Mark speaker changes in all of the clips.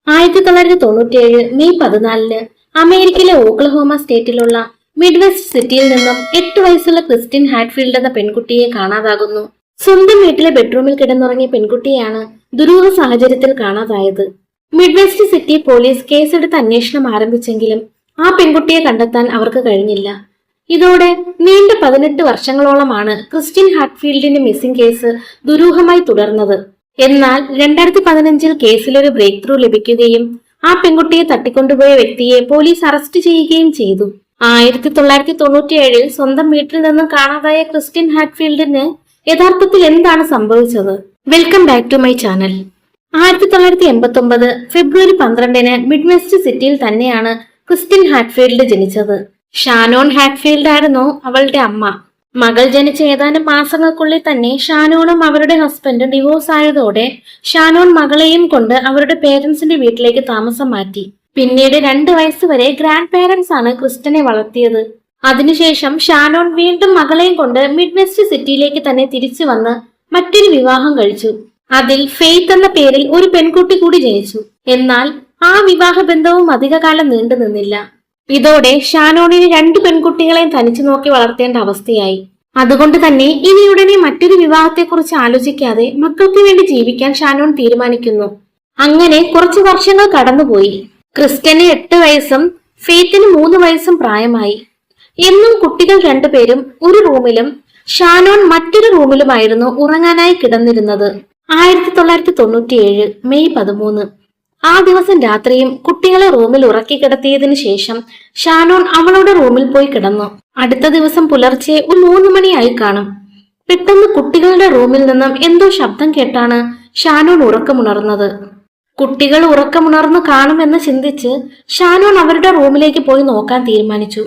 Speaker 1: 1997 May 14 അമേരിക്കയിലെ Oklahoma സ്റ്റേറ്റിലുള്ള Midwest സിറ്റിയിൽ നിന്നും 8 വയസ്സുള്ള ക്രിസ്റ്റിൻ ഹാറ്റ്ഫീൽഡ് എന്ന പെൺകുട്ടിയെ കാണാതാകുന്നു. സ്വന്തം വീട്ടിലെ ബെഡ്റൂമിൽ കിടന്നുറങ്ങിയ പെൺകുട്ടിയാണ് ദുരൂഹ സാഹചര്യത്തിൽ കാണാതായത്. മിഡ്വെസ്റ്റ് സിറ്റി പോലീസ് കേസെടുത്ത് അന്വേഷണം ആരംഭിച്ചെങ്കിലും ആ പെൺകുട്ടിയെ കണ്ടെത്താൻ അവർക്ക് കഴിഞ്ഞില്ല. ഇതോടെ നീണ്ട 18 വർഷങ്ങളോളമാണ് ക്രിസ്റ്റിൻ ഹാറ്റ്ഫീൽഡിന്റെ മിസ്സിംഗ് കേസ് ദുരൂഹമായി തുടർന്നത്. എന്നാൽ 2015 കേസിലൊരു ബ്രേക്ക് ത്രൂ ലഭിക്കുകയും ആ പെൺകുട്ടിയെ തട്ടിക്കൊണ്ടുപോയ വ്യക്തിയെ പോലീസ് അറസ്റ്റ് ചെയ്യുകയും ചെയ്തു. 1997 സ്വന്തം വീട്ടിൽ നിന്നും കാണാതായ ക്രിസ്റ്റിൻ ഹാറ്റ്ഫീൽഡിന് യഥാർത്ഥത്തിൽ എന്താണ് സംഭവിച്ചത്? Welcome back to my channel. 1989 ഫെബ്രുവരി 12 മിഡ്വെസ്റ്റ് സിറ്റിയിൽ തന്നെയാണ് ക്രിസ്റ്റിൻ ഹാറ്റ്ഫീൽഡ് ജനിച്ചത്. ഷാനോൺ ഹാറ്റ്ഫീൽഡ് ആയിരുന്നു അവളുടെ അമ്മ. മകൾ ജനിച്ച ഏതാനും മാസങ്ങൾക്കുള്ളിൽ തന്നെ ഷാനോണും അവരുടെ ഹസ്ബൻഡും ഡിവോഴ്സ് ആയതോടെ ഷാനോൺ മകളെയും കൊണ്ട് അവരുടെ പേരൻസിന്റെ വീട്ടിലേക്ക് താമസം മാറ്റി. പിന്നീട് 2 വയസ്സുവരെ ഗ്രാൻഡ് പേരൻസ് ആണ് ക്രിസ്റ്റനെ വളർത്തിയത്. അതിനുശേഷം ഷാനോൺ വീണ്ടും മകളെയും കൊണ്ട് മിഡ്വെസ്റ്റ് സിറ്റിയിലേക്ക് തന്നെ തിരിച്ചു വന്ന് മറ്റൊരു വിവാഹം കഴിച്ചു. അതിൽ ഫെയ്ത്ത് എന്ന പേരിൽ ഒരു പെൺകുട്ടി കൂടി ജനിച്ചു. എന്നാൽ ആ വിവാഹ ബന്ധവും അധികകാലം നീണ്ടു നിന്നില്ല. ഇതോടെ ഷാനോണിന് 2 പെൺകുട്ടികളെയും തനിച്ചു നോക്കി വളർത്തേണ്ട അവസ്ഥയായി. അതുകൊണ്ട് തന്നെ ഇനി ഉടനെ മറ്റൊരു വിവാഹത്തെക്കുറിച്ച് ആലോചിക്കാതെ മക്കൾക്ക് വേണ്ടി ജീവിക്കാൻ ഷാനോൺ തീരുമാനിക്കുന്നു. അങ്ങനെ കുറച്ചു വർഷങ്ങൾ കടന്നുപോയി. ക്രിസ്റ്റന് 8 വയസ്സും ഫെയ്ത്തിന് 3 വയസ്സും പ്രായമായി. എന്നും കുട്ടികൾ 2 പേരും ഒരു റൂമിലും ഷാനോൺ മറ്റൊരു റൂമിലുമായിരുന്നു ഉറങ്ങാനായി കിടന്നിരുന്നത്. 1997 മെയ് 13 ആ ദിവസം രാത്രിയും കുട്ടികളെ റൂമിൽ ഉറക്കി കിടത്തിയതിനു ശേഷം ഷാനോൺ അവളുടെ റൂമിൽ പോയി കിടന്നു. അടുത്ത ദിവസം പുലർച്ചെ 3 മണിയായി കാണും. പെട്ടെന്ന് കുട്ടികളുടെ റൂമിൽ നിന്നും എന്തോ ശബ്ദം കേട്ടാണ് ഷാനോൺ ഉറക്കമുണർന്നത്. കുട്ടികൾ ഉറക്കമുണർന്നു കാണുമെന്ന് ചിന്തിച്ച് ഷാനോൺ അവരുടെ റൂമിലേക്ക് പോയി നോക്കാൻ തീരുമാനിച്ചു.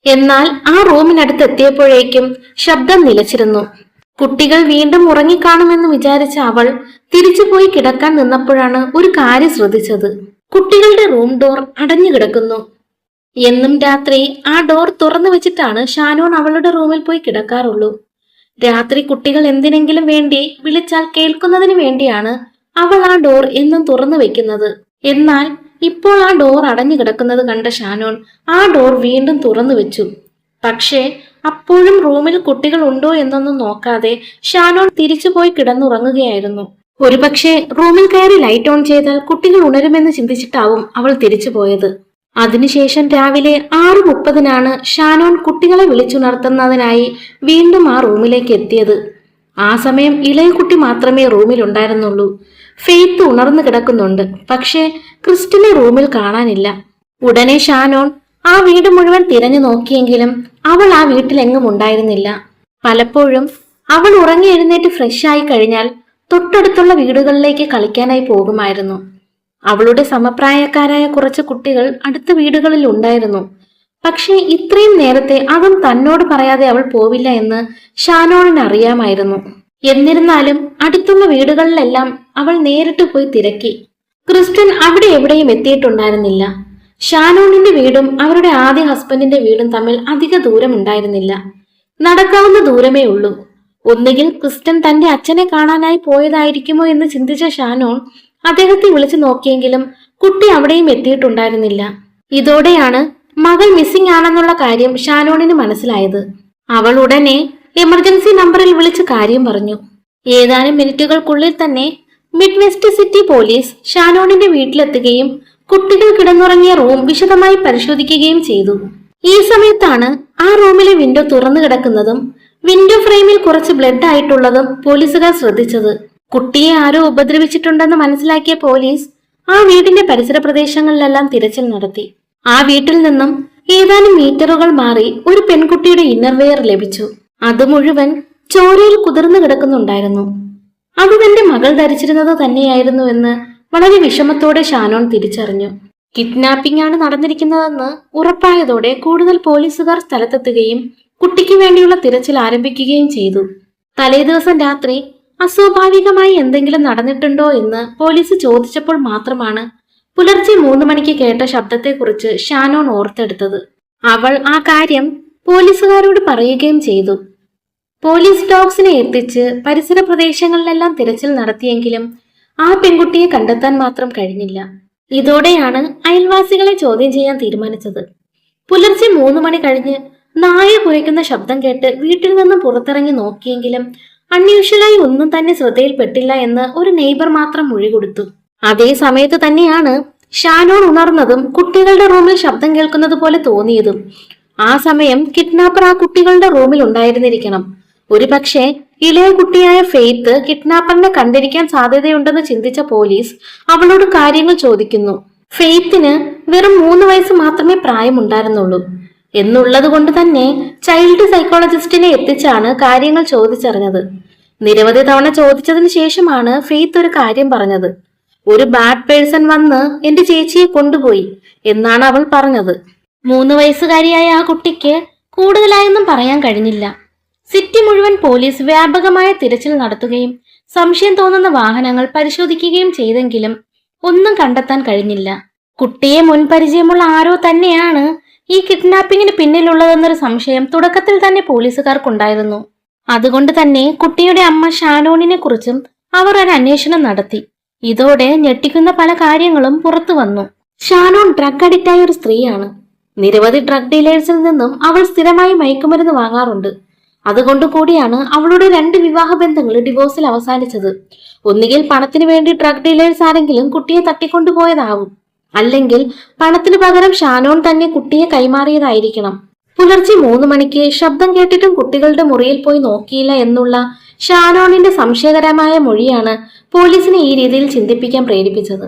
Speaker 1: എന്നാൽ ആ റൂമിനടുത്ത് എത്തിയപ്പോഴേക്കും ശബ്ദം നിലച്ചിരുന്നു. കുട്ടികൾ വീണ്ടും ഉറങ്ങിക്കാണുമെന്ന് വിചാരിച്ച അവൾ തിരിച്ചുപോയി കിടക്കാൻ നിന്നപ്പോഴാണ് ഒരു കാര്യം ശ്രദ്ധിച്ചത്. കുട്ടികളുടെ റൂം ഡോർ അടഞ്ഞു കിടക്കുന്നു. എന്നും രാത്രി ആ ഡോർ തുറന്നു വെച്ചിട്ടാണ് ഷാനോൺ അവളുടെ റൂമിൽ പോയി കിടക്കാറുള്ളൂ. രാത്രി കുട്ടികൾ എന്തിനെങ്കിലും വേണ്ടി വിളിച്ചാൽ കേൾക്കുന്നതിന് വേണ്ടിയാണ് അവൾ ആ ഡോർ എന്നും തുറന്നു വെക്കുന്നത്. എന്നാൽ ഇപ്പോൾ ആ ഡോർ അടഞ്ഞു കിടക്കുന്നത് കണ്ട ഷാനോൺ ആ ഡോർ വീണ്ടും തുറന്നു വെച്ചു. പക്ഷേ അപ്പോഴും റൂമിൽ കുട്ടികൾ ഉണ്ടോ എന്നൊന്നും നോക്കാതെ ഷാനോൺ തിരിച്ചുപോയി കിടന്നുറങ്ങുകയായിരുന്നു. ഒരുപക്ഷെ റൂമിൽ കയറി ലൈറ്റ് ഓൺ ചെയ്താൽ കുട്ടികൾ ഉണരുമെന്ന് ചിന്തിച്ചിട്ടാവും അവൾ തിരിച്ചുപോയത്. അതിനുശേഷം രാവിലെ 6:30 ഷാനോൺ കുട്ടികളെ വിളിച്ചുണർത്തുന്നതിനായി വീണ്ടും ആ റൂമിലേക്ക് എത്തിയത്. ആ സമയം ഇളയ കുട്ടി മാത്രമേ റൂമിൽ ഉണ്ടായിരുന്നുള്ളൂ. ഫെയ്ത്ത് ഉണർന്നു കിടക്കുന്നുണ്ട്. പക്ഷേ ക്രിസ്റ്റിനെ റൂമിൽ കാണാനില്ല. ഉടനെ ഷാനോൺ ആ വീട് മുഴുവൻ തിരഞ്ഞു നോക്കിയെങ്കിലും അവൾ ആ വീട്ടിലെങ്ങും ഉണ്ടായിരുന്നില്ല. പലപ്പോഴും അവൾ ഉറങ്ങി എഴുന്നേറ്റ് ഫ്രഷ് ആയി കഴിഞ്ഞാൽ തൊട്ടടുത്തുള്ള വീടുകളിലേക്ക് കളിക്കാനായി പോകുമായിരുന്നു. അവളുടെ സമപ്രായക്കാരായ കുറച്ച് കുട്ടികൾ അടുത്ത വീടുകളിൽ ഉണ്ടായിരുന്നു. പക്ഷേ ഇത്രയും നേരത്തെ അതും തന്നോട് പറയാതെ അവൾ പോവില്ല എന്ന് ഷാനോണിന് അറിയാമായിരുന്നു. എന്നിരുന്നാലും അടുത്തുള്ള വീടുകളിലെല്ലാം അവൾ നേരിട്ട് പോയി തിരക്കി. ക്രിസ്റ്റൻ അവിടെ എവിടെയും എത്തിയിട്ടുണ്ടായിരുന്നില്ല. ഷാനോണിന്റെ വീടും അവരുടെ ആദ്യ ഹസ്ബൻഡിന്റെ വീടും തമ്മിൽ അധിക ദൂരം ഉണ്ടായിരുന്നില്ല. നടക്കാവുന്ന ദൂരമേ ഉള്ളൂ. ഒന്നുകിൽ ക്രിസ്റ്റൻ തന്റെ അച്ഛനെ കാണാനായി പോയതായിരിക്കുമോ എന്ന് ചിന്തിച്ച ഷാനോൺ അദ്ദേഹത്തെ വിളിച്ചു നോക്കിയെങ്കിലും കുട്ടി അവിടെയും എത്തിയിട്ടുണ്ടായിരുന്നില്ല. ഇതോടെയാണ് മകൾ മിസ്സിംഗ് ആണെന്നുള്ള കാര്യം ഷാനോണിന് മനസ്സിലായത്. അവൾ ഉടനെ എമർജൻസി നമ്പറിൽ വിളിച്ച് കാര്യം പറഞ്ഞു. ഏതാനും മിനിറ്റുകൾക്കുള്ളിൽ തന്നെ മിഡ്വെസ്റ്റ് സിറ്റി പോലീസ് ഷാനോണിന്റെ വീട്ടിലെത്തുകയും കുട്ടികൾ കിടന്നുറങ്ങിയ റൂം വിശദമായി പരിശോധിക്കുകയും ചെയ്തു. ഈ സമയത്താണ് ആ റൂമിലെ വിൻഡോ തുറന്നു കിടക്കുന്നതും വിൻഡോ ഫ്രെയിമിൽ കുറച്ച് ബ്ലഡ് ആയിട്ടുള്ളതും പോലീസുകാർ ശ്രദ്ധിച്ചത്. കുട്ടിയെ ആരോ ഉപദ്രവിച്ചിട്ടുണ്ടെന്ന് മനസ്സിലാക്കിയ പോലീസ് ആ വീടിന്റെ പരിസര പ്രദേശങ്ങളിലെല്ലാം തിരച്ചിൽ നടത്തി. ആ വീട്ടിൽ നിന്നും ഏതാനും മീറ്ററുകൾ മാറി ഒരു പെൺകുട്ടിയുടെ ഇന്നർവെയർ ലഭിച്ചു. അത് മുഴുവൻ ചോരയിൽ കുതിർന്നു കിടക്കുന്നുണ്ടായിരുന്നു. അത് തന്റെ മകൾ ധരിച്ചിരുന്നത് തന്നെയായിരുന്നുവെന്ന് വളരെ വിഷമത്തോടെ ഷാനോൺ തിരിച്ചറിഞ്ഞു. കിഡ്നാപ്പിംഗ് ആണ് നടന്നിരിക്കുന്നതെന്ന് ഉറപ്പായതോടെ കൂടുതൽ പോലീസുകാർ സ്ഥലത്തെത്തുകയും കുട്ടിക്ക് വേണ്ടിയുള്ള തിരച്ചിൽ ആരംഭിക്കുകയും ചെയ്തു. തലേദിവസം രാത്രി അസ്വാഭാവികമായി എന്തെങ്കിലും നടന്നിട്ടുണ്ടോ എന്ന് പോലീസ് ചോദിച്ചപ്പോൾ മാത്രമാണ് പുലർച്ചെ 3 മണിക്ക് കേട്ട ശബ്ദത്തെക്കുറിച്ച് ഷാനോൺ ഓർത്തെടുത്തത്. അവൾ ആ കാര്യം പോലീസുകാരോട് പറയുകയും ചെയ്തു. പോലീസ് ഡോഗ്സിനെ എത്തിച്ച് പരിസര പ്രദേശങ്ങളിലെല്ലാം തിരച്ചിൽ നടത്തിയെങ്കിലും ആ പെൺകുട്ടിയെ കണ്ടെത്താൻ മാത്രം കഴിഞ്ഞില്ല. ഇതോടെയാണ് അയൽവാസികളെ ചോദ്യം ചെയ്യാൻ തീരുമാനിച്ചത്. പുലർച്ചെ 3 മണി കഴിഞ്ഞ് നായ കുരയ്ക്കുന്ന ശബ്ദം കേട്ട് വീട്ടിൽ നിന്നും പുറത്തിറങ്ങി നോക്കിയെങ്കിലും അൺയൂഷ്വലായി ഒന്നും തന്നെ ശ്രദ്ധയിൽപ്പെട്ടില്ല എന്ന് ഒരു നെയ്ബർ മാത്രം മൊഴി കൊടുത്തു. അതേ സമയത്ത് തന്നെയാണ് ഷാനോൺ ഉണർന്നതും കുട്ടികളുടെ റൂമിൽ ശബ്ദം കേൾക്കുന്നത് പോലെ തോന്നിയതും. ആ സമയം കിഡ്നാപ്പർ ആ കുട്ടികളുടെ റൂമിൽ ഉണ്ടായിരുന്നിരിക്കണം. ഒരു പക്ഷേ ഇളയ കുട്ടിയായ ഫെയ്ത്ത് കിഡ്നാപ്പറിനെ കണ്ടിരിക്കാൻ സാധ്യതയുണ്ടെന്ന് ചിന്തിച്ച പോലീസ് അവളോട് കാര്യങ്ങൾ ചോദിക്കുന്നു. ഫെയ്ത്തിന് വെറും 3 വയസ്സ് മാത്രമേ പ്രായമുണ്ടായിരുന്നുള്ളൂ എന്നുള്ളത് കൊണ്ട് തന്നെ ചൈൽഡ് സൈക്കോളജിസ്റ്റിനെ എത്തിച്ചാണ് കാര്യങ്ങൾ ചോദിച്ചറിഞ്ഞത്. നിരവധി തവണ ചോദിച്ചതിന് ശേഷമാണ് ഫെയ്ത്ത് ഒരു കാര്യം പറഞ്ഞത്. ഒരു ബാഡ് പേഴ്സൺ വന്ന് എന്റെ ചേച്ചിയെ കൊണ്ടുപോയി എന്നാണ് അവൾ പറഞ്ഞത്. 3 വയസ്സുകാരിയായ ആ കുട്ടിക്ക് കൂടുതലായൊന്നും പറയാൻ കഴിഞ്ഞില്ല. സിറ്റി മുഴുവൻ പോലീസ് വ്യാപകമായ തിരച്ചിൽ നടത്തുകയും സംശയം തോന്നുന്ന വാഹനങ്ങൾ പരിശോധിക്കുകയും ചെയ്തെങ്കിലും ഒന്നും കണ്ടെത്താൻ കഴിഞ്ഞില്ല. കുട്ടിയെ മുൻപരിചയമുള്ള ആരോ തന്നെയാണ് ഈ കിഡ്നാപ്പിങ്ങിന് പിന്നിലുള്ളതെന്നൊരു സംശയം തുടക്കത്തിൽ തന്നെ പോലീസുകാർക്കുണ്ടായിരുന്നു. അതുകൊണ്ട് തന്നെ കുട്ടിയുടെ അമ്മ ഷാനോണിനെ കുറിച്ചും അവർ ഒരു അന്വേഷണം നടത്തി. ഇതോടെ ഞെട്ടിക്കുന്ന പല കാര്യങ്ങളും പുറത്തു വന്നു. ഷാനോൺ ഡ്രഗ് അഡിക്റ്റായ ഒരു സ്ത്രീയാണ്. നിരവധി ഡ്രഗ് ഡീലേഴ്സിൽ നിന്നും അവൾ സ്ഥിരമായി മയക്കുമരുന്ന് വാങ്ങാറുണ്ട്. അതുകൊണ്ട് കൂടിയാണ് അവളുടെ 2 വിവാഹ ബന്ധങ്ങൾ ഡിവോഴ്സിൽ അവസാനിച്ചത്. ഒന്നുകിൽ പണത്തിന് വേണ്ടി ഡ്രഗ് ഡീലേഴ്സ് ആരെങ്കിലും കുട്ടിയെ തട്ടിക്കൊണ്ടുപോയതാവും, അല്ലെങ്കിൽ പണത്തിന് പകരം ഷാനോൺ തന്നെ കുട്ടിയെ കൈമാറിയതായിരിക്കണം. പുലർച്ചെ 3 മണിക്ക് ശബ്ദം കേട്ടിട്ടും കുട്ടികളുടെ മുറിയിൽ പോയി നോക്കിയില്ല എന്നുള്ള ഷാനോണിന്റെ സംശയകരമായ മൊഴിയാണ് പോലീസിനെ ഈ രീതിയിൽ ചിന്തിപ്പിക്കാൻ പ്രേരിപ്പിച്ചത്.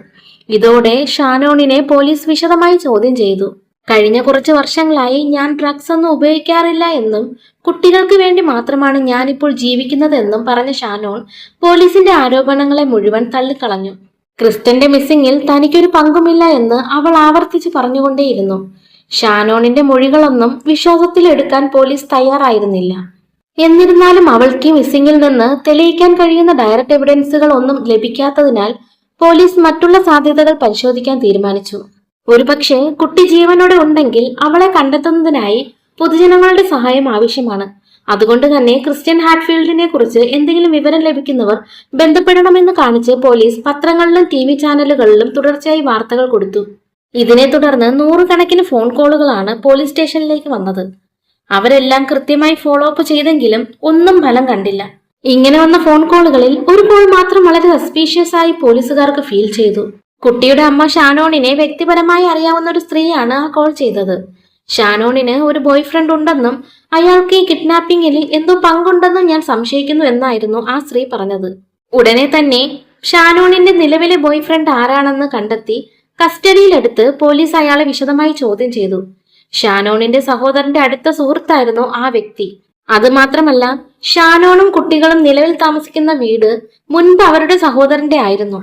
Speaker 1: ഇതോടെ ഷാനോണിനെ പോലീസ് വിശദമായി ചോദ്യം ചെയ്തു. കഴിഞ്ഞ കുറച്ച് വർഷങ്ങളായി ഞാൻ ഡ്രഗ്സ് ഒന്നും ഉപയോഗിക്കാറില്ല എന്നും കുട്ടികൾക്ക് വേണ്ടി മാത്രമാണ് ഞാനിപ്പോൾ ജീവിക്കുന്നതെന്നും പറഞ്ഞ ഷാനോൺ പോലീസിന്റെ ആരോപണങ്ങളെ മുഴുവൻ തള്ളിക്കളഞ്ഞു. ക്രിസ്റ്റന്റെ മിസ്സിംഗിൽ തനിക്കൊരു പങ്കുമില്ല എന്ന് അവൾ ആവർത്തിച്ച് പറഞ്ഞുകൊണ്ടേയിരുന്നു. ഷാനോണിന്റെ മൊഴികളൊന്നും വിശ്വാസത്തിലെടുക്കാൻ പോലീസ് തയ്യാറായിരുന്നില്ല. എന്നിരുന്നാലും അവൾക്ക് മിസ്സിംഗിൽ നിന്ന് തെളിയിക്കാൻ കഴിയുന്ന ഡയറക്റ്റ് എവിഡൻസുകൾ ഒന്നും ലഭിക്കാത്തതിനാൽ പോലീസ് മറ്റുള്ള സാധ്യതകൾ പരിശോധിക്കാൻ തീരുമാനിച്ചു. ഒരുപക്ഷെ കുട്ടി ജീവനോടെ ഉണ്ടെങ്കിൽ അവളെ കണ്ടെത്തുന്നതിനായി പൊതുജനങ്ങളുടെ സഹായം ആവശ്യമാണ്. അതുകൊണ്ട് തന്നെ ക്രിസ്റ്റ്യൻ ഹാറ്റ്ഫീൽഡിനെ കുറിച്ച് എന്തെങ്കിലും വിവരം ലഭിക്കുന്നവർ ബന്ധപ്പെടണമെന്ന് കാണിച്ച് പോലീസ് പത്രങ്ങളിലും TV ചാനലുകളിലും തുടർച്ചയായി വാർത്തകൾ കൊടുത്തു. ഇതിനെ തുടർന്ന് 100 കണക്കിന് ഫോൺ കോളുകളാണ് പോലീസ് സ്റ്റേഷനിലേക്ക് വന്നത്. അവരെല്ലാം കൃത്യമായി ഫോളോ അപ്പ് ചെയ്തെങ്കിലും ഒന്നും ഫലം കണ്ടില്ല. ഇങ്ങനെ വന്ന ഫോൺ കോളുകളിൽ ഒരു കോൾ മാത്രം വളരെ സസ്പീഷ്യസ് ആയി പോലീസുകാർക്ക് ഫീൽ ചെയ്തു. കുട്ടിയുടെ അമ്മ ഷാനോണിനെ വ്യക്തിപരമായി അറിയാവുന്ന ഒരു സ്ത്രീയാണ് ആ കോൾ ചെയ്തത്. ഷാനോണിന് ഒരു ബോയ് ഫ്രണ്ട് ഉണ്ടെന്നും അയാൾക്ക് ഈ കിഡ്നാപ്പിംഗിൽ എന്തോ പങ്കുണ്ടെന്നും ഞാൻ സംശയിക്കുന്നു എന്നായിരുന്നു ആ സ്ത്രീ പറഞ്ഞത്. ഉടനെ തന്നെ ഷാനോണിന്റെ നിലവിലെ ബോയ് ഫ്രണ്ട് ആരാണെന്ന് കണ്ടെത്തി കസ്റ്റഡിയിലെടുത്ത് പോലീസ് അയാളെ വിശദമായി ചോദ്യം ചെയ്തു. ഷാനോണിന്റെ സഹോദരന്റെ അടുത്ത സുഹൃത്തായിരുന്നു ആ വ്യക്തി. അതുമാത്രമല്ല, ഷാനോണും കുട്ടികളും നിലവിൽ താമസിക്കുന്ന വീട് മുൻപ് അവരുടെ സഹോദരന്റെ ആയിരുന്നു.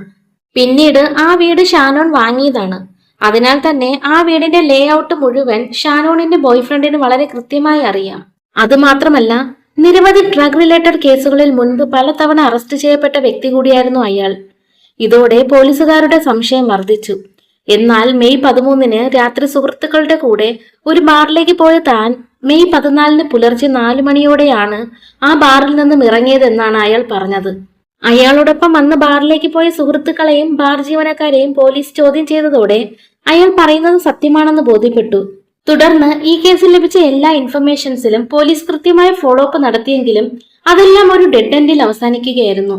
Speaker 1: പിന്നീട് ആ വീട് ഷാനോൺ വാങ്ങിയതാണ്. അതിനാൽ തന്നെ ആ വീടിന്റെ ലേ ഔട്ട് മുഴുവൻ ഷാനോണിന്റെ ബോയ്ഫ്രണ്ടിന് വളരെ കൃത്യമായി അറിയാം. അതുമാത്രമല്ല, നിരവധി ഡ്രഗ് റിലേറ്റഡ് കേസുകളിൽ മുൻപ് പലതവണ അറസ്റ്റ് ചെയ്യപ്പെട്ട വ്യക്തി കൂടിയായിരുന്നു അയാൾ. ഇതോടെ പോലീസുകാരുടെ സംശയം വർദ്ധിച്ചു. എന്നാൽ മെയ് 13-ന് രാത്രി സുഹൃത്തുക്കളുടെ കൂടെ ഒരു ബാറിലേക്ക് പോയ താൻ മെയ് 14-ന് പുലർച്ചെ 4 മണിയോടെയാണ് ആ ബാറിൽ നിന്നും ഇറങ്ങിയതെന്നാണ് അയാൾ പറഞ്ഞത്. അയാളോടൊപ്പം അന്ന് ബാറിലേക്ക് പോയ സുഹൃത്തുക്കളെയും ബാർ ജീവനക്കാരെയും പോലീസ് ചോദ്യം ചെയ്തതോടെ അയാൾ പറയുന്നത് സത്യമാണെന്ന് ബോധ്യപ്പെട്ടു. തുടർന്ന് ഈ കേസിൽ ലഭിച്ച എല്ലാ ഇൻഫർമേഷൻസിലും പോലീസ് കൃത്യമായ ഫോളോ അപ്പ് നടത്തിയെങ്കിലും അതെല്ലാം ഒരു ഡെഡ് എൻഡിൽ അവസാനിക്കുകയായിരുന്നു.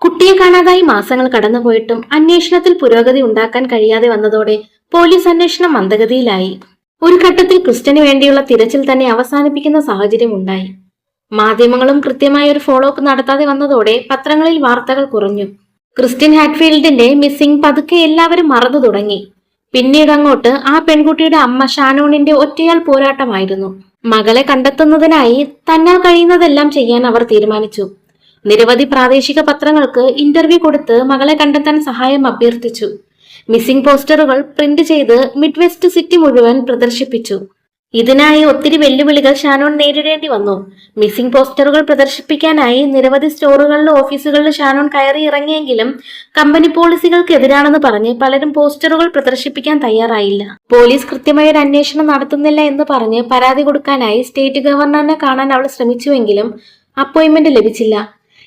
Speaker 1: കുട്ടിയെ കാണാതായി മാസങ്ങൾ കടന്നുപോയിട്ടും അന്വേഷണത്തിൽ പുരോഗതി ഉണ്ടാക്കാൻ കഴിയാതെ വന്നതോടെ പോലീസ് അന്വേഷണം മന്ദഗതിയിലായി. ഒരു ഘട്ടത്തിൽ ക്രിസ്റ്റന് വേണ്ടിയുള്ള തിരച്ചിൽ തന്നെ അവസാനിപ്പിക്കുന്ന സാഹചര്യം ഉണ്ടായി. മാധ്യമങ്ങളും കൃത്യമായ ഒരു ഫോളോ അപ്പ് നടത്താതെ വന്നതോടെ പത്രങ്ങളിൽ വാർത്തകൾ കുറഞ്ഞു. ക്രിസ്റ്റ്യൻ ഹാറ്റ്ഫീൽഡിന്റെ മിസ്സിംഗ് പതുക്കെ എല്ലാവരും മറന്നു തുടങ്ങി. പിന്നീട് അങ്ങോട്ട് ആ പെൺകുട്ടിയുടെ അമ്മ ഷാനോണിന്റെ ഒറ്റയാൾ പോരാട്ടമായിരുന്നു. മകളെ കണ്ടെത്തുന്നതിനായി തന്നാൽ കഴിയുന്നതെല്ലാം ചെയ്യാൻ അവർ തീരുമാനിച്ചു. നിരവധി പ്രാദേശിക പത്രങ്ങൾക്ക് ഇന്റർവ്യൂ കൊടുത്ത് മകളെ കണ്ടെത്താൻ സഹായം അഭ്യർത്ഥിച്ചു. മിസ്സിംഗ് പോസ്റ്ററുകൾ പ്രിന്റ് ചെയ്ത് മിഡ് വെസ്റ്റ് സിറ്റി മുഴുവൻ പ്രദർശിപ്പിച്ചു. ഇതിനായി ഒത്തിരി വെല്ലുവിളികൾ ഷാനോൺ നേരിടേണ്ടി വന്നു. മിസ്സിംഗ് പോസ്റ്ററുകൾ പ്രദർശിപ്പിക്കാനായി നിരവധി സ്റ്റോറുകളിലും ഓഫീസുകളിലും ഷാനോൺ കയറി ഇറങ്ങിയെങ്കിലും കമ്പനി പോളിസികൾക്ക് എതിരാണെന്ന് പറഞ്ഞ് പലരും പോസ്റ്ററുകൾ പ്രദർശിപ്പിക്കാൻ തയ്യാറായില്ല. പോലീസ് കൃത്യമായ ഒരു അന്വേഷണം നടത്തുന്നില്ല എന്ന് പറഞ്ഞ് പരാതി കൊടുക്കാനായി സ്റ്റേറ്റ് ഗവർണറിനെ കാണാൻ അവൾ ശ്രമിച്ചുവെങ്കിലും അപ്പോയിന്റ്മെന്റ് ലഭിച്ചില്ല.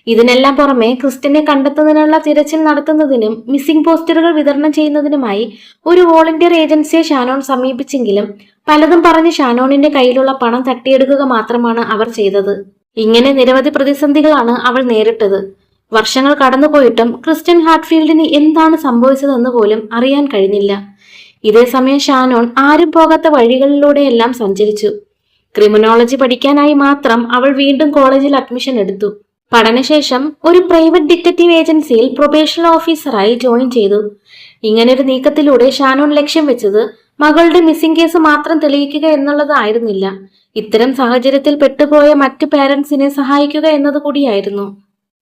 Speaker 1: ഇതിനെല്ലാം പുറമെ ക്രിസ്റ്റനെ കണ്ടെത്തുന്നതിനുള്ള തിരച്ചിൽ നടത്തുന്നതിനും മിസ്സിംഗ് പോസ്റ്ററുകൾ വിതരണം ചെയ്യുന്നതിനുമായി ഒരു വോളണ്ടിയർ ഏജൻസിയെ ഷാനോൺ സമീപിച്ചെങ്കിലും പലതും പറഞ്ഞ് ഷാനോണിന്റെ കയ്യിലുള്ള പണം തട്ടിയെടുക്കുക മാത്രമാണ് അവർ ചെയ്തത്. ഇങ്ങനെ നിരവധി പ്രതിസന്ധികളാണ് അവൾ നേരിട്ടത്. വർഷങ്ങൾ കടന്നുപോയിട്ടും ക്രിസ്റ്റൻ ഹാറ്റ്ഫീൽഡിന് എന്താണ് സംഭവിച്ചതെന്ന് പോലും അറിയാൻ കഴിഞ്ഞില്ല. ഇതേസമയം ഷാനോൺ ആരും പോകാത്ത വഴികളിലൂടെയെല്ലാം സഞ്ചരിച്ചു. ക്രിമിനോളജി പഠിക്കാനായി മാത്രം അവൾ വീണ്ടും കോളേജിൽ അഡ്മിഷൻ എടുത്തു. പഠനശേഷം ഒരു പ്രൈവറ്റ് ഡിറ്റക്റ്റീവ് ഏജൻസിയിൽ പ്രൊബേഷണൽ ഓഫീസറായി ജോയിൻ ചെയ്തു. ഇങ്ങനൊരു നീക്കത്തിലൂടെ ഷാനോൺ ലക്ഷ്യം വെച്ചത് മകളുടെ മിസ്സിംഗ് കേസ് മാത്രം തെളിയിക്കുക എന്നുള്ളതായിരുന്നില്ല, ഇത്തരം സാഹചര്യത്തിൽ പെട്ടുപോയ മറ്റു പേരൻസിനെ സഹായിക്കുക എന്നത് കൂടിയായിരുന്നു.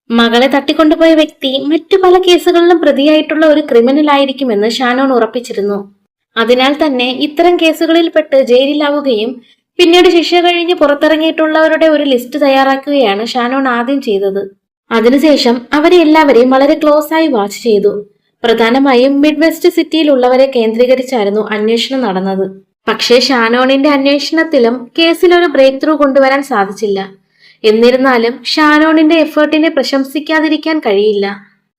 Speaker 1: മകളെ തട്ടിക്കൊണ്ടുപോയ വ്യക്തി മറ്റു പല കേസുകളിലും പ്രതിയായിട്ടുള്ള ഒരു ക്രിമിനൽ ആയിരിക്കുമെന്ന് ഷാനോൺ ഉറപ്പിച്ചിരുന്നു. അതിനാൽ തന്നെ ഇത്തരം കേസുകളിൽ പെട്ട് ജയിലിലാവുകയും പിന്നീട് ശിക്ഷ കഴിഞ്ഞ് പുറത്തിറങ്ങിയിട്ടുള്ളവരുടെ ഒരു ലിസ്റ്റ് തയ്യാറാക്കുകയാണ് ഷാനോൺ ആദ്യം ചെയ്തത്. അതിനുശേഷം അവരെ എല്ലാവരെയും വളരെ ക്ലോസ് ആയി വാച്ച് ചെയ്തു. പ്രധാനമായും മിഡ് വെസ്റ്റ് സിറ്റിയിലുള്ളവരെ കേന്ദ്രീകരിച്ചായിരുന്നു അന്വേഷണം നടന്നത്. പക്ഷേ ഷാനോണിന്റെ അന്വേഷണത്തിലും കേസിൽ ഒരു ബ്രേക്ക് ത്രൂ കൊണ്ടുവരാൻ സാധിച്ചില്ല. എന്നിരുന്നാലും ഷാനോണിന്റെ എഫേർട്ടിനെ പ്രശംസിക്കാതിരിക്കാൻ കഴിയില്ല.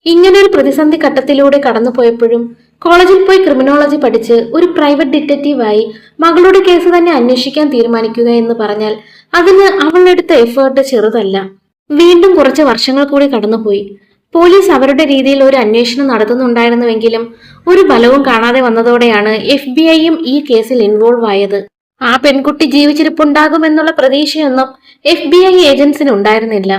Speaker 1: ഇങ്ങനൊരു പ്രതിസന്ധി ഘട്ടത്തിലൂടെ കടന്നുപോയപ്പോഴും കോളേജിൽ പോയി ക്രിമിനോളജി പഠിച്ച് ഒരു പ്രൈവറ്റ് ഡിറ്റക്റ്റീവായി മകളുടെ കേസ് തന്നെ അന്വേഷിക്കാൻ തീരുമാനിക്കുക എന്ന് പറഞ്ഞാൽ അതിന് അവളെടുത്ത എഫേർട്ട് ചെറുതല്ല. വീണ്ടും കുറച്ച് വർഷങ്ങൾ കൂടി കടന്നുപോയി. പോലീസ് അവരുടെ രീതിയിൽ ഒരു അന്വേഷണം നടത്തുന്നുണ്ടായിരുന്നുവെങ്കിലും ഒരു ഫലവും കാണാതെ വന്നതോടെയാണ് FBI-യും ഈ കേസിൽ ഇൻവോൾവ് ആയത്. ആ പെൺകുട്ടി ജീവിച്ചിരിപ്പുണ്ടാകുമെന്നുള്ള പ്രതീക്ഷയൊന്നും FBI ഏജൻസിന് ഉണ്ടായിരുന്നില്ല.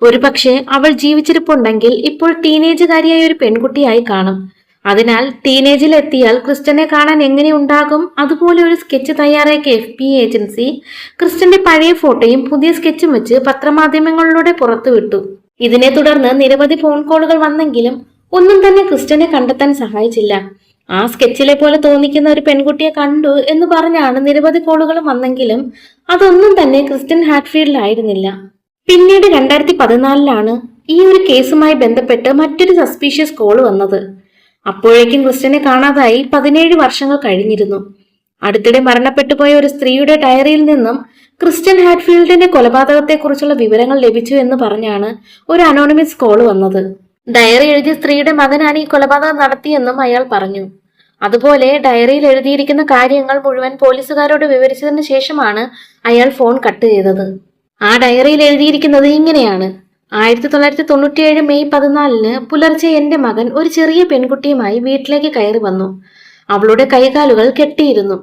Speaker 1: ഒരുപക്ഷെ അവൾ ജീവിച്ചിരിപ്പുണ്ടെങ്കിൽ ഇപ്പോൾ ടീനേജുകാരിയായ ഒരു പെൺകുട്ടിയായി കാണും. അതിനാൽ ടീനേജിൽ എത്തിയാൽ ക്രിസ്റ്റനെ കാണാൻ എങ്ങനെ ഉണ്ടാകും, അതുപോലെ ഒരു സ്കെച്ച് തയ്യാറാക്കിയ FBI ഏജൻസി ക്രിസ്റ്റന്റെ പഴയ ഫോട്ടോയും പുതിയ സ്കെച്ചും വെച്ച് പത്രമാധ്യമങ്ങളിലൂടെ പുറത്തുവിട്ടു. ഇതിനെ തുടർന്ന് നിരവധി ഫോൺ കോളുകൾ വന്നെങ്കിലും ഒന്നും തന്നെ ക്രിസ്റ്റനെ കണ്ടെത്താൻ സഹായിച്ചില്ല. ആ സ്കെച്ചിലെ പോലെ തോന്നിക്കുന്ന ഒരു പെൺകുട്ടിയെ കണ്ടു എന്ന് പറഞ്ഞാണ് നിരവധി കോളുകളും വന്നെങ്കിലും അതൊന്നും തന്നെ ക്രിസ്റ്റൻ ഹാറ്റ്ഫീൽഡിലായിരുന്നില്ല. പിന്നീട് 2014 ഈ ഒരു കേസുമായി ബന്ധപ്പെട്ട് മറ്റൊരു സസ്പീഷ്യസ് കോൾ വന്നത്. അപ്പോഴേക്കും ക്രിസ്റ്റനെ കാണാതായി 17 വർഷങ്ങൾ കഴിഞ്ഞിരുന്നു. അടുത്തിടെ മരണപ്പെട്ടു പോയ ഒരു സ്ത്രീയുടെ ഡയറിയിൽ നിന്നും ക്രിസ്റ്റൻ ഹാറ്റ്ഫീൽഡിന്റെ കൊലപാതകത്തെക്കുറിച്ചുള്ള വിവരങ്ങൾ ലഭിച്ചു എന്ന് പറഞ്ഞാണ് ഒരു അനോണിമസ് കോൾ വന്നത്. ഡയറി എഴുതിയ സ്ത്രീയുടെ മകനാണ് ഈ കൊലപാതകം നടത്തിയെന്നും അയാൾ പറഞ്ഞു. അതുപോലെ ഡയറിയിൽ എഴുതിയിരിക്കുന്ന കാര്യങ്ങൾ മുഴുവൻ പോലീസുകാരോട് വിവരിച്ചതിന് ശേഷമാണ് അയാൾ ഫോൺ കട്ട് ചെയ്തത്. ആ ഡയറിയിൽ എഴുതിയിരിക്കുന്നത് ഇങ്ങനെയാണ്: 1997 മെയ് 14 പുലർച്ചെ എന്റെ മകൻ ഒരു ചെറിയ പെൺകുട്ടിയുമായി വീട്ടിലേക്ക് കയറി വന്നു. അവളുടെ കൈകാലുകൾ കെട്ടിയിരുന്നു.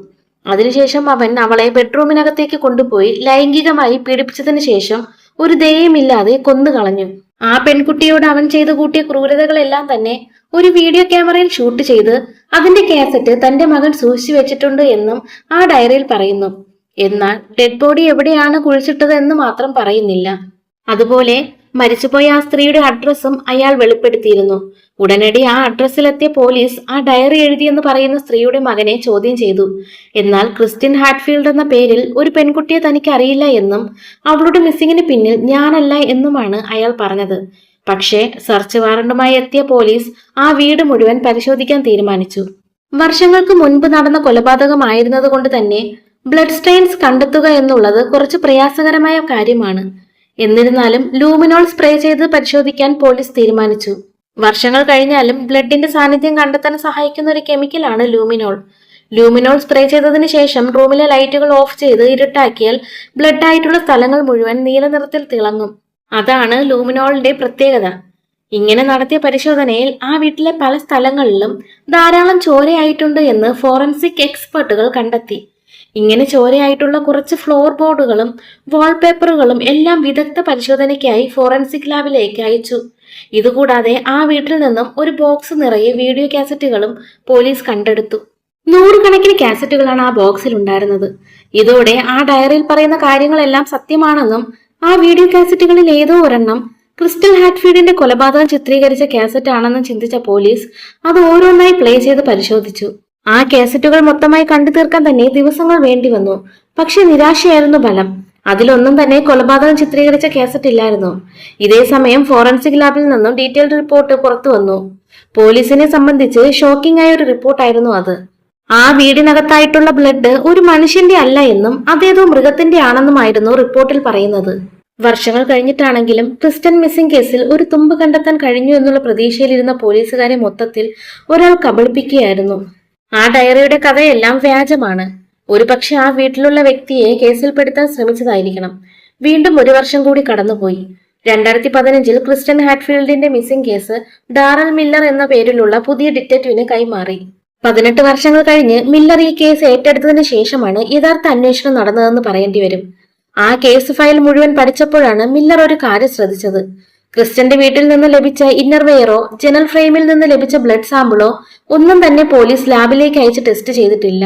Speaker 1: അതിനുശേഷം അവൻ അവളെ ബെഡ്റൂമിനകത്തേക്ക് കൊണ്ടുപോയി ലൈംഗികമായി പീഡിപ്പിച്ചതിന് ശേഷം ഒരു ദയയുമില്ലാതെ കൊന്നുകളഞ്ഞു. ആ പെൺകുട്ടിയോട് അവൻ ചെയ്തു കൂട്ടിയ ക്രൂരതകളെല്ലാം തന്നെ ഒരു വീഡിയോ ക്യാമറയിൽ ഷൂട്ട് ചെയ്ത് അതിന്റെ കാസറ്റ് തന്റെ മകൻ സൂക്ഷിച്ചു വെച്ചിട്ടുണ്ട് എന്നും ആ ഡയറിയിൽ പറയുന്നു. എന്നാൽ ഡെഡ് ബോഡി എവിടെയാണ് കുഴിച്ചിട്ടത് എന്ന് മാത്രം പറയുന്നില്ല. അതുപോലെ മരിച്ചുപോയ ആ സ്ത്രീയുടെ അഡ്രസ്സും അയാൾ വെളിപ്പെടുത്തിയിരുന്നു. ഉടനടി ആ അഡ്രസ്സിലെത്തിയ പോലീസ് ആ ഡയറി എഴുതിയെന്ന് പറയുന്ന സ്ത്രീയുടെ മകനെ ചോദ്യം ചെയ്തു. എന്നാൽ ക്രിസ്റ്റൻ ഹാറ്റ്ഫീൽഡ് എന്ന പേരിൽ ഒരു പെൺകുട്ടിയെ തനിക്ക് അറിയില്ല എന്നും അവളുടെ മിസ്സിങ്ങിന് പിന്നിൽ ഞാനല്ല എന്നുമാണ് അയാൾ പറഞ്ഞത്. പക്ഷേ സെർച്ച് വാറണ്ടുമായി എത്തിയ പോലീസ് ആ വീട് മുഴുവൻ പരിശോധിക്കാൻ തീരുമാനിച്ചു. വർഷങ്ങൾക്ക് മുൻപ് നടന്ന കൊലപാതകമായിരുന്നത് കൊണ്ട് തന്നെ ബ്ലഡ് സ്റ്റെയിൻസ് കണ്ടെത്തുക എന്നുള്ളത് കുറച്ച് പ്രയാസകരമായ കാര്യമാണ്. എന്നിരുന്നാലും ലൂമിനോൾ സ്പ്രേ ചെയ്ത് പരിശോധിക്കാൻ പോലീസ് തീരുമാനിച്ചു. വർഷങ്ങൾ കഴിഞ്ഞാലും ബ്ലഡിന്റെ സാന്നിധ്യം കണ്ടെത്താൻ സഹായിക്കുന്ന ഒരു കെമിക്കലാണ് ലൂമിനോൾ. ലൂമിനോൾ സ്പ്രേ ചെയ്തതിനു ശേഷം റൂമിലെ ലൈറ്റുകൾ ഓഫ് ചെയ്ത് ഇരുട്ടാക്കിയാൽ ബ്ലഡ് ആയിട്ടുള്ള സ്ഥലങ്ങൾ മുഴുവൻ നീല നിറത്തിൽ തിളങ്ങും. അതാണ് ലൂമിനോളിന്റെ പ്രത്യേകത. ഇങ്ങനെ നടത്തിയ പരിശോധനയിൽ ആ വീട്ടിലെ പല സ്ഥലങ്ങളിലും ധാരാളം ചോരയായിട്ടുണ്ട് എന്ന് ഫോറൻസിക് എക്സ്പെർട്ടുകൾ കണ്ടെത്തി. ഇങ്ങനെ ചോരയായിട്ടുള്ള കുറച്ച് ഫ്ലോർ ബോർഡുകളും വാൾപേപ്പറുകളും എല്ലാം വിദഗ്ധ പരിശോധനയ്ക്കായി ഫോറൻസിക് ലാബിലേക്ക് അയച്ചു. ഇതുകൂടാതെ ആ വീട്ടിൽ നിന്നും ഒരു ബോക്സ് നിറയെ വീഡിയോ കാസറ്റുകളും പോലീസ് കണ്ടെടുത്തു. 100 കണക്കിന് കാസറ്റുകളാണ് ആ ബോക്സിൽ ഉണ്ടായിരുന്നത്. ഇതോടെ ആ ഡയറിയിൽ പറയുന്ന കാര്യങ്ങളെല്ലാം സത്യമാണെന്നും ആ വീഡിയോ കാസറ്റുകളിൽ ഏതോ ഒരെണ്ണം ക്രിസ്റ്റൻ ഹാറ്റ്ഫീൽഡിന്റെ കൊലപാതകം ചിത്രീകരിച്ച കാസറ്റ് ആണെന്നും ചിന്തിച്ച പോലീസ് അത് ഓരോന്നായി പ്ലേ ചെയ്ത് പരിശോധിച്ചു. ആ കാസറ്റുകൾ മൊത്തമായി കണ്ടു തീർക്കാൻ തന്നെ ദിവസങ്ങൾ വേണ്ടി വന്നു. പക്ഷെ നിരാശയായിരുന്നു ഫലം. അതിലൊന്നും തന്നെ കൊലപാതകം ചിത്രീകരിച്ച കാസറ്റ് ഇല്ലായിരുന്നു. ഇതേ സമയം ഫോറൻസിക് ലാബിൽ നിന്നും ഡീറ്റെയിൽഡ് റിപ്പോർട്ട് പുറത്തു വന്നു. പോലീസിനെ സംബന്ധിച്ച് ഷോക്കിംഗ് ആയ ഒരു റിപ്പോർട്ടായിരുന്നു അത്. ആ വീടിനകത്തായിട്ടുള്ള ബ്ലഡ് ഒരു മനുഷ്യന്റെ അല്ല എന്നും അതേതോ മൃഗത്തിന്റെ ആണെന്നുമായിരുന്നു റിപ്പോർട്ടിൽ പറയുന്നത്. വർഷങ്ങൾ കഴിഞ്ഞിട്ടാണെങ്കിലും ക്രിസ്റ്റൻ മിസ്സിംഗ് കേസിൽ ഒരു തുമ്പ് കണ്ടെത്താൻ കഴിഞ്ഞു എന്നുള്ള പ്രതീക്ഷയിലിരുന്ന പോലീസുകാരെ മൊത്തത്തിൽ ഒരാൾ കബളിപ്പിക്കുകയായിരുന്നു. ആ ഡയറിയുടെ കഥയെല്ലാം വ്യാജമാണ്. ഒരുപക്ഷെ ആ വീട്ടിലുള്ള വ്യക്തിയെ കേസിൽപ്പെടുത്താൻ ശ്രമിച്ചതായിരിക്കണം. വീണ്ടും 1 വർഷം കൂടി കടന്നുപോയി. 2015 ക്രിസ്റ്റൻ ഹാറ്റ്ഫീൽഡിന്റെ മിസ്സിംഗ് കേസ് ഡാറൽ മില്ലർ എന്ന പേരിലുള്ള പുതിയ ഡിറ്റക്റ്റീവിന് കൈമാറി. 18 വർഷങ്ങൾ കഴിഞ്ഞ് മില്ലർ ഈ കേസ് ഏറ്റെടുത്തതിന് ശേഷമാണ് യഥാർത്ഥ അന്വേഷണം നടന്നതെന്ന് പറയേണ്ടി വരും. ആ കേസ് ഫയൽ മുഴുവൻ പഠിച്ചപ്പോഴാണ് മില്ലർ ഒരു കാര്യം ശ്രദ്ധിച്ചത്. ക്രിസ്റ്റന്റെ വീട്ടിൽ നിന്ന് ലഭിച്ച ഇന്നർവെയറോ ജനൽ ഫ്രെയിമിൽ നിന്ന് ലഭിച്ച ബ്ലഡ് സാമ്പിളോ ഒന്നും തന്നെ പോലീസ് ലാബിലേക്ക് അയച്ച് ടെസ്റ്റ് ചെയ്തിട്ടില്ല.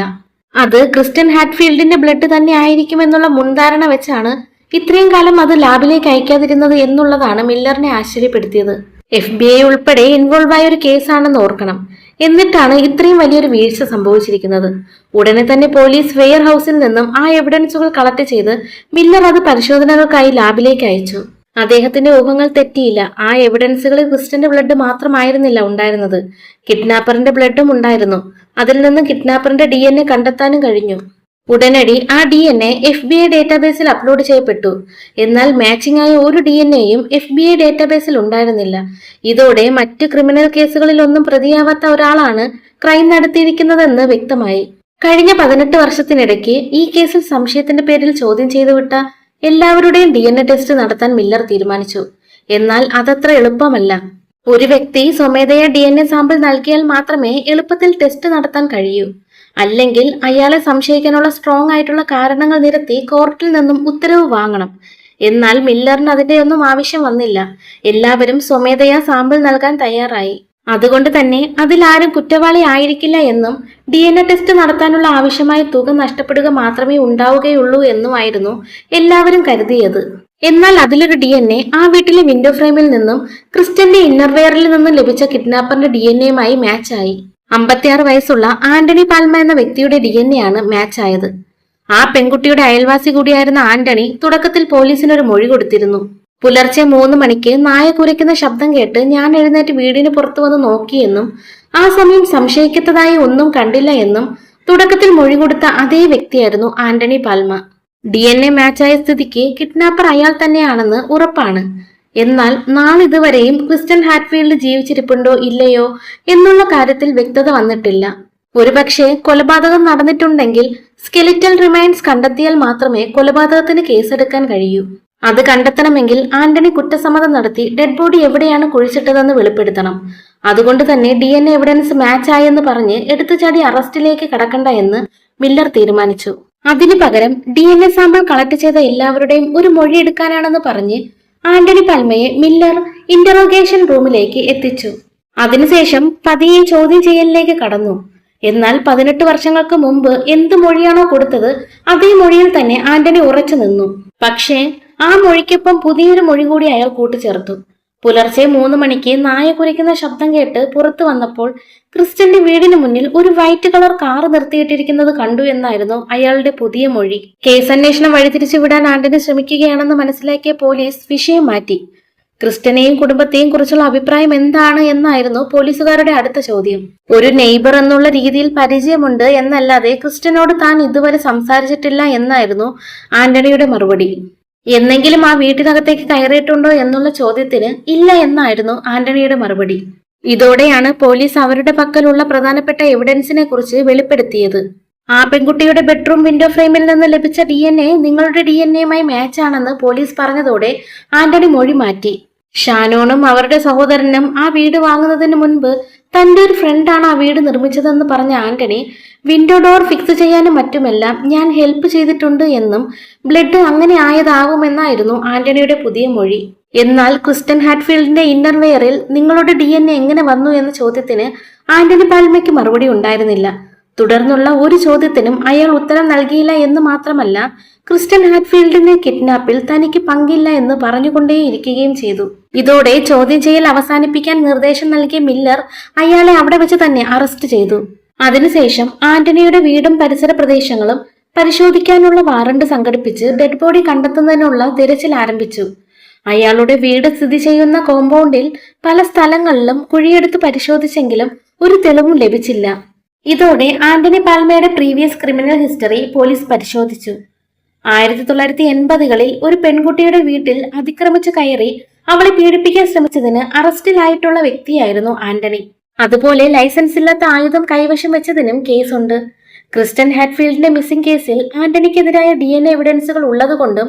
Speaker 1: അത് ക്രിസ്റ്റൻ ഹാറ്റ്ഫീൽഡിന്റെ ബ്ലഡ് തന്നെ ആയിരിക്കുമെന്നുള്ള മുൻധാരണ വെച്ചാണ് ഇത്രയും കാലം അത് ലാബിലേക്ക് അയക്കാതിരുന്നത് എന്നുള്ളതാണ് മില്ലറിനെ ആശ്ചര്യപ്പെടുത്തിയത്. FBI ഉൾപ്പെടെ ഇൻവോൾവ് ആയ ഒരു കേസാണെന്ന് ഓർക്കണം. എന്നിട്ടാണ് ഇത്രയും വലിയൊരു വീഴ്ച സംഭവിച്ചിരിക്കുന്നത്. ഉടനെ തന്നെ പോലീസ് വെയർ ഹൗസിൽ നിന്നും ആ എവിഡൻസുകൾ കളക്ട് ചെയ്ത് മില്ലർ അത് പരിശോധനകൾക്കായി ലാബിലേക്ക് അയച്ചു. അദ്ദേഹത്തിന്റെ ഊഹങ്ങൾ തെറ്റിയില്ല. ആ എവിഡൻസുകളിൽ ക്രിസ്റ്റന്റെ ബ്ലഡ് മാത്രമായിരുന്നില്ല ഉണ്ടായിരുന്നത്, കിഡ്നാപ്പറിന്റെ ബ്ലഡും ഉണ്ടായിരുന്നു. അതിൽ നിന്ന് കിഡ്നാപ്പറിന്റെ DNA കണ്ടെത്താനും കഴിഞ്ഞു. ഉടനടി ആ DNA FBI ഡേറ്റാബേസിൽ അപ്ലോഡ് ചെയ്യപ്പെട്ടു. എന്നാൽ മാച്ചിങ് ആയ ഒരു DNAയും FBI ഡേറ്റാബേസിൽ ഉണ്ടായിരുന്നില്ല. ഇതോടെ മറ്റ് ക്രിമിനൽ കേസുകളിലൊന്നും പ്രതിയാവാത്ത ഒരാളാണ് ക്രൈം നടത്തിയിരിക്കുന്നതെന്ന് വ്യക്തമായി. കഴിഞ്ഞ 18 വർഷത്തിനിടയ്ക്ക് ഈ കേസിൽ സംശയത്തിന്റെ പേരിൽ ചോദ്യം ചെയ്തുവിട്ട എല്ലാവരുടെയും DNA ടെസ്റ്റ് നടത്താൻ മില്ലർ തീരുമാനിച്ചു. എന്നാൽ അതത്ര എളുപ്പമല്ല. ഒരു വ്യക്തി സ്വമേധയാ DNA സാമ്പിൾ നൽകിയാൽ മാത്രമേ എളുപ്പത്തിൽ ടെസ്റ്റ് നടത്താൻ കഴിയൂ. അല്ലെങ്കിൽ അയാളെ സംശയിക്കാനുള്ള സ്ട്രോങ് ആയിട്ടുള്ള കാരണങ്ങൾ നിരത്തി കോർട്ടിൽ നിന്നും ഉത്തരവ് വാങ്ങണം. എന്നാൽ മില്ലറിന് അതിന്റെയൊന്നും ആവശ്യം വന്നില്ല. എല്ലാവരും സ്വമേധയാ സാമ്പിൾ നൽകാൻ തയ്യാറായി. അതുകൊണ്ട് തന്നെ അതിലാരും കുറ്റവാളി ആയിരിക്കില്ല എന്നും DNA ടെസ്റ്റ് നടത്താനുള്ള ആവശ്യമായ തുക നഷ്ടപ്പെടുക മാത്രമേ ഉണ്ടാവുകയുള്ളൂ എന്നുമായിരുന്നു എല്ലാവരും കരുതിയത്. എന്നാൽ അതിലൊരു DNA ആ വീട്ടിലെ വിൻഡോ ഫ്രെയിമിൽ നിന്നും ക്രിസ്റ്റന്റെ ഇന്നർവെയറിൽ നിന്നും ലഭിച്ച കിഡ്നാപ്പറിന്റെ DNAയുമായി മാച്ചായി. 56 വയസ്സുള്ള ആന്റണി പാൽമ എന്ന വ്യക്തിയുടെ DNA ആണ് മാച്ച് ആയത്. ആ പെൺകുട്ടിയുടെ അയൽവാസി കൂടിയായിരുന്ന ആന്റണി തുടക്കത്തിൽ പോലീസിനൊരു മൊഴി കൊടുത്തിരുന്നു. പുലർച്ചെ 3 മണിക്ക് നായ കുരയ്ക്കുന്ന ശബ്ദം കേട്ട് ഞാൻ എഴുന്നേറ്റ് വീടിന് പുറത്തു വന്ന് നോക്കിയെന്നും ആ സമയം സംശയിക്കത്തതായി ഒന്നും കണ്ടില്ല എന്നും തുടക്കത്തിൽ മൊഴി കൊടുത്ത അതേ വ്യക്തിയായിരുന്നു ആന്റണി പാൽമ. DNA മാച്ചായ സ്ഥിതിക്ക് കിഡ്നാപ്പർ അയാൾ തന്നെയാണെന്ന് ഉറപ്പാണ്. എന്നാൽ നാളിതുവരെയും ക്രിസ്റ്റൻ ഹാറ്റ്ഫീൽഡ് ജീവിച്ചിരിപ്പുണ്ടോ ഇല്ലയോ എന്നുള്ള കാര്യത്തിൽ വ്യക്തത വന്നിട്ടില്ല. ഒരുപക്ഷെ കൊലപാതകം നടന്നിട്ടുണ്ടെങ്കിൽ സ്കെലിറ്റൽ റിമൈൻസ് കണ്ടെത്തിയാൽ മാത്രമേ കൊലപാതകത്തിന് കേസെടുക്കാൻ കഴിയൂ. അത് കണ്ടെത്തണമെങ്കിൽ ആന്റണി കുറ്റസമ്മതം നടത്തി ഡെഡ് ബോഡി എവിടെയാണ് കുഴിച്ചിട്ടതെന്ന് വെളിപ്പെടുത്തണം. അതുകൊണ്ട് തന്നെ DNA എവിഡൻസ് മാച്ച് ആയെന്ന് പറഞ്ഞ് എടുത്തുചാടി അറസ്റ്റിലേക്ക് കടക്കണ്ട എന്ന് മില്ലർ തീരുമാനിച്ചു. അതിനു പകരം DNA സാമ്പിൾ കളക്ട് ചെയ്ത എല്ലാവരുടെയും ഒരു മൊഴി എടുക്കാനാണെന്ന് പറഞ്ഞ് ആന്റണി പാൽമയെ മില്ലർ ഇന്ററോഗേഷൻ റൂമിലേക്ക് എത്തിച്ചു. അതിനുശേഷം പതിയെ ചോദ്യം ചെയ്യലിലേക്ക് കടന്നു. എന്നാൽ 18 വർഷങ്ങൾക്ക് മുമ്പ് എന്ത് മൊഴിയാണോ കൊടുത്തത് അതേ മൊഴിയിൽ തന്നെ ആന്റണി ഉറച്ചു നിന്നു. പക്ഷേ ആ മൊഴിക്കൊപ്പം പുതിയൊരു മൊഴി കൂടി അയാൾ കൂട്ടിച്ചേർത്തു. പുലർച്ചെ 3 മണിക്ക് നായ കുരയ്ക്കുന്ന ശബ്ദം കേട്ട് പുറത്തു വന്നപ്പോൾ ക്രിസ്റ്റന്റെ വീടിന് മുന്നിൽ ഒരു വൈറ്റ് കളർ കാർ നിർത്തിയിട്ടിരിക്കുന്നത് കണ്ടു എന്നായിരുന്നു അയാളുടെ പുതിയ മൊഴി. കേസന്വേഷണം വഴിതിരിച്ചു വിടാൻ ആന്റണി ശ്രമിക്കുകയാണെന്ന് മനസ്സിലാക്കിയ പോലീസ് വിഷയം മാറ്റി. ക്രിസ്റ്റനെയും കുടുംബത്തെയും കുറിച്ചുള്ള അഭിപ്രായം എന്താണ് എന്നായിരുന്നു പോലീസുകാരുടെ അടുത്ത ചോദ്യം. ഒരു നെയ്ബർ എന്നുള്ള രീതിയിൽ പരിചയമുണ്ട് എന്നല്ലാതെ ക്രിസ്റ്റനോട് താൻ ഇതുവരെ സംസാരിച്ചിട്ടില്ല എന്നായിരുന്നു ആന്റണിയുടെ മറുപടി. എന്നെങ്കിലും ആ വീട്ടിനകത്തേക്ക് കയറിയിട്ടുണ്ടോ എന്നുള്ള ചോദ്യത്തിന് ഇല്ല എന്നായിരുന്നു ആന്റണിയുടെ മറുപടി. ഇതോടെയാണ് പോലീസ് അവരുടെ പക്കലുള്ള പ്രധാനപ്പെട്ട എവിഡൻസിനെ കുറിച്ച് വെളിപ്പെടുത്തിയത്. ആ പെൺകുട്ടിയുടെ ബെഡ്റൂം വിൻഡോ ഫ്രെയിമിൽ നിന്ന് ലഭിച്ച DNA നിങ്ങളുടെ DNAയുമായി മാച്ച് ആണെന്ന് പോലീസ് പറഞ്ഞതോടെ ആന്റണി മൊഴി മാറ്റി. ഷാനോണും അവരുടെ സഹോദരനും ആ വീട് വാങ്ങുന്നതിന് മുൻപ് തന്റെ ഒരു ഫ്രണ്ടാണ് ആ വീട് നിർമ്മിച്ചതെന്ന് പറഞ്ഞ ആന്റണി വിൻഡോ ഡോർ ഫിക്സ് ചെയ്യാനും മറ്റുമെല്ലാം ഞാൻ ഹെൽപ്പ് ചെയ്തിട്ടുണ്ട് എന്നും ബ്ലഡ് അങ്ങനെ ആയതാവുമെന്നായിരുന്നു ആന്റണിയുടെ പുതിയ മൊഴി. എന്നാൽ ക്രിസ്റ്റൻ ഹാറ്റ്ഫീൽഡിന്റെ ഇന്നർവെയറിൽ നിങ്ങളുടെ DNA എങ്ങനെ വന്നു എന്ന ചോദ്യത്തിന് ആന്റണി പാൽമയ്ക്ക് മറുപടി ഉണ്ടായിരുന്നില്ല. തുടർന്നുള്ള ഒരു ചോദ്യത്തിനും അയാൾ ഉത്തരം നൽകിയില്ല എന്ന് മാത്രമല്ല ക്രിസ്റ്റൻ ഹാറ്റ്ഫീൽഡിന്റെ കിഡ്നാപ്പിൽ തനിക്ക് പങ്കില്ല എന്ന് പറഞ്ഞുകൊണ്ടേയിരിക്കുകയും ചെയ്തു. ഇതോടെ ചോദ്യം ചെയ്യൽ അവസാനിപ്പിക്കാൻ നിർദ്ദേശം നൽകിയ മില്ലർ അയാളെ അവിടെ വെച്ച് തന്നെ അറസ്റ്റ് ചെയ്തു. അതിനുശേഷം ആന്റണിയുടെ വീടും പരിസര പ്രദേശങ്ങളും പരിശോധിക്കാനുള്ള വാറണ്ട് സംഘടിപ്പിച്ച് ഡെഡ് ബോഡി കണ്ടെത്തുന്നതിനുള്ള തിരച്ചിൽ ആരംഭിച്ചു. അയാളുടെ വീട് സ്ഥിതി ചെയ്യുന്ന കോമ്പൗണ്ടിൽ പല സ്ഥലങ്ങളിലും കുഴിയെടുത്ത് പരിശോധിച്ചെങ്കിലും ഒരു തെളിവും ലഭിച്ചില്ല. ഇതോടെ ആന്റണി പാൽമയുടെ പ്രീവിയസ് ക്രിമിനൽ ഹിസ്റ്ററി പോലീസ് പരിശോധിച്ചു. 1980-കളിൽ ഒരു പെൺകുട്ടിയുടെ വീട്ടിൽ അതിക്രമിച്ചു കയറി അവളെ പീഡിപ്പിക്കാൻ ശ്രമിച്ചതിന് അറസ്റ്റിലായിട്ടുള്ള വ്യക്തിയായിരുന്നു ആന്റണി. അതുപോലെ ലൈസൻസ് ഇല്ലാത്ത ആയുധം കൈവശം വെച്ചതിനും കേസുണ്ട്. ക്രിസ്റ്റൻ ഹാറ്റ്ഫീൽഡിന്റെ മിസ്സിംഗ് കേസിൽ ആന്റണിക്കെതിരായ DNA എവിഡൻസുകൾ ഉള്ളതുകൊണ്ടും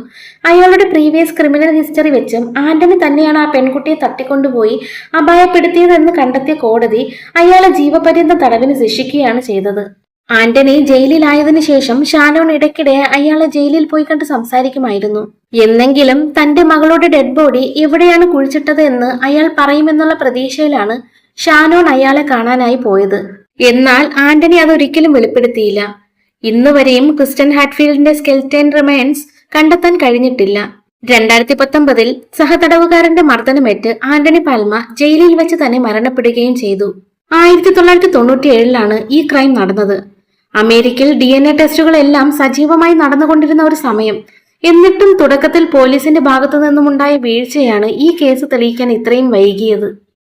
Speaker 1: അയാളുടെ പ്രീവിയസ് ക്രിമിനൽ ഹിസ്റ്ററി വെച്ചും ആന്റണി തന്നെയാണ് ആ പെൺകുട്ടിയെ തട്ടിക്കൊണ്ടുപോയി അപായപ്പെടുത്തിയതെന്ന് കണ്ടെത്തിയ കോടതി അയാളെ ജീവപര്യന്തം തടവിന് ശിക്ഷിക്കുകയാണ് ചെയ്തത്. ആന്റണി ജയിലിലായതിനു ശേഷം ഷാനോൺ ഇടയ്ക്കിടെ അയാളെ ജയിലിൽ പോയി കണ്ട് സംസാരിക്കുമായിരുന്നു. എന്നെങ്കിലും തന്റെ മകളുടെ ഡെഡ് ബോഡി എവിടെയാണ് കുഴിച്ചിട്ടത് എന്ന് അയാൾ പറയുമെന്നുള്ള പ്രതീക്ഷയിലാണ് ഷാനോൺ അയാളെ കാണാനായി പോയത്. എന്നാൽ ആന്റണി അതൊരിക്കലും വെളിപ്പെടുത്തിയില്ല. ഇന്ന് വരെയും ക്രിസ്റ്റൻ ഹാറ്റ്ഫീൽഡിന്റെ സ്കെൽറ്റൻ റിമൈൻസ് കണ്ടെത്താൻ കഴിഞ്ഞിട്ടില്ല. 2019-ൽ സഹതടവുകാരന്റെ മർദ്ദനമേറ്റ് ആന്റണി പാൽമ ജയിലിൽ വെച്ച് തന്നെ മരണപ്പെടുകയും ചെയ്തു. 1997-ലാണ് ഈ ക്രൈം നടന്നത്. അമേരിക്കയിൽ DNA ടെസ്റ്റുകളെല്ലാം സജീവമായി നടന്നുകൊണ്ടിരുന്ന ഒരു സമയം. എന്നിട്ടും തുടക്കത്തിൽ പോലീസിന്റെ ഭാഗത്തു നിന്നുമുണ്ടായ വീഴ്ചയാണ് ഈ കേസ് തെളിയിക്കാൻ ഇത്രയും വൈകിയത്.